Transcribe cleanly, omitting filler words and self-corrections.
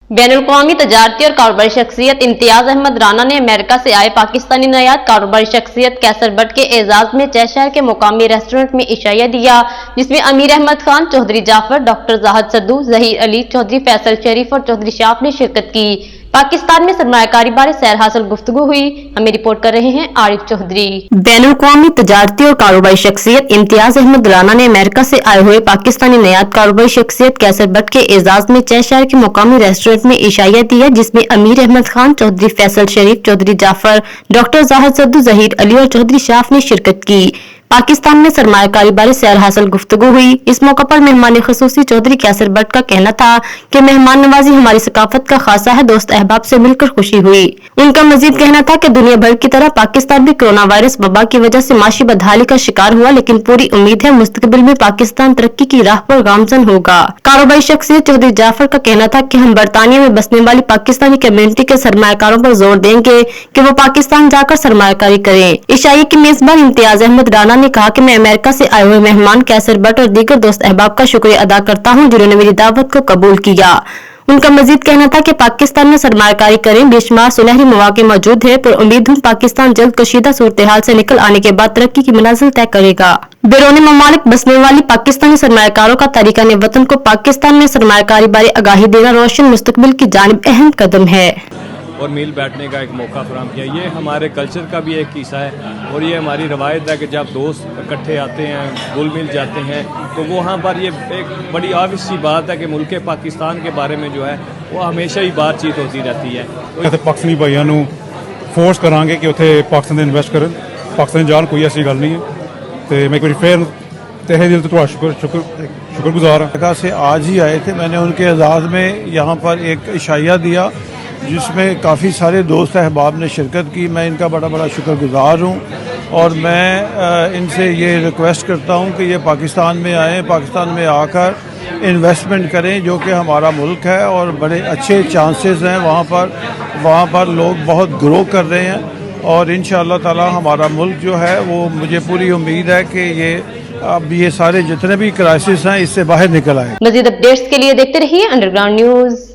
बैनुल अक़वामी तजारती और कारोबारी शख्सियत इम्तियाज अहमद राना ने अमेरिका से आए पाकिस्तानी नायाब कारोबारी शख्सियत कैसर बट के एजाज में जय शहर के मुकामी रेस्टोरेंट में इशाया दिया, जिसमें अमीर अहमद खान, चौधरी जाफर, डॉक्टर जाहिद सद्दू, ज़हीर अली, चौधरी फैसल शरीफ और चौधरी शाफ ने शिरकत की। पाकिस्तान में सरमायाकारी बारे सैर हासिल गुफ्तगू हुई। हमें रिपोर्ट कर रहे हैं आरिफ चौधरी। बैनुल अक़वामी तजारती और कारोबारी शख्सियत इम्तियाज अहमद राना ने अमेरिका से आए हुए पाकिस्तानी नायाब कारोबारी शख्सियत कैसर बट के एजाज में जय शहर के मुकामी रेस्टोरेंट में इशाया दिया, जिसमें अमीर अहमद खान, चौधरी फैसल शरीफ, चौधरी जाफर, डॉक्टर जाहिद सद्दू, ज़हीर अली और चौधरी शाफ ने शिरकत की। पाकिस्तान में सरमायाकारी बारे सैर हासिल गुफ्तगू हुई। इस मौके पर मेहमान खसूसी चौधरी कैसर बट का कहना था कि मेहमान नवाजी हमारी सकाफत का खासा है, दोस्त अहबाब से मिलकर खुशी हुई। उनका मजीद कहना था कि दुनिया भर की तरह पाकिस्तान भी कोरोना वायरस वबा की वजह से माशी बदहाली का शिकार हुआ, लेकिन पूरी उम्मीद है मुस्तकबिल में पाकिस्तान तरक्की की राह पर गामजन होगा। कारोबारी शख्सियत चौधरी जाफर का कहना था कि हम बरतानिया में बसने वाली पाकिस्तानी कम्युनिटी के सरमायाकारों पर जोर देंगे कि वो पाकिस्तान जाकर सरमायाकारी करें। इशाये की मेजबान इम्तियाज अहमद राना ने कहा कि मैं अमेरिका से आए हुए मेहमान कैसर बट और दीगर दोस्त अहबाब का शुक्रिया अदा करता हूं, जिन्होंने मेरी दावत को कबूल किया। उनका मजीद कहना था कि पाकिस्तान में सरमायाकारी करें, बेशुमार सुनहरी मौके मौजूद है, पर उम्मीद हूं पाकिस्तान जल्द कशीदा सूरत हाल से निकल आने के बाद तरक्की की मंजिल तय करेगा। बैरून ममालिक बसने वाली पाकिस्तानी सरमायाकारों का तरीका ने वतन को पाकिस्तान में सरमायाकारी बारे आगाही देना रोशन मुस्तकबिल की जानिब अहम कदम है और मील बैठने का एक मौका फराहम किया। ये हमारे कल्चर का भी एक हिस्सा है और ये हमारी रवायत है कि जब दोस्त इकट्ठे आते हैं, घुल मिल जाते हैं, तो वहाँ पर ये एक बड़ी ऑब्वियस सी बात है कि मुल्क पाकिस्तान के बारे में जो है वो हमेशा ही बातचीत होती रहती है। पाकिस्तानी भाइयों को फोर्स करांगे कि उत्थे पाकिस्तान में इन्वेस्ट करें, पाकिस्तान जान, कोई ऐसी गल नहीं है। तो मैं एक बार फिर तहे दिल तो शुक्रगुजार हाँ। से आज ही आए थे, मैंने उनके एजाज़ में यहाँ पर एक इशाया दिया जिसमें काफ़ी सारे दोस्त अहबाब ने शिरकत की। मैं इनका बड़ा शुक्रगुजार हूँ और मैं इनसे ये रिक्वेस्ट करता हूँ कि ये पाकिस्तान में आएँ, पाकिस्तान में आकर इन्वेस्टमेंट करें, जो कि हमारा मुल्क है और बड़े अच्छे चांसेस हैं वहाँ पर लोग बहुत ग्रो कर रहे हैं और इंशाअल्लाह ताला हमारा मुल्क जो है वो, मुझे पूरी उम्मीद है कि ये सारे जितने भी क्राइसिस हैं इससे बाहर निकल आए। मज़ीद अपडेट्स के लिए देखते रहिए अंडरग्राउंड न्यूज़।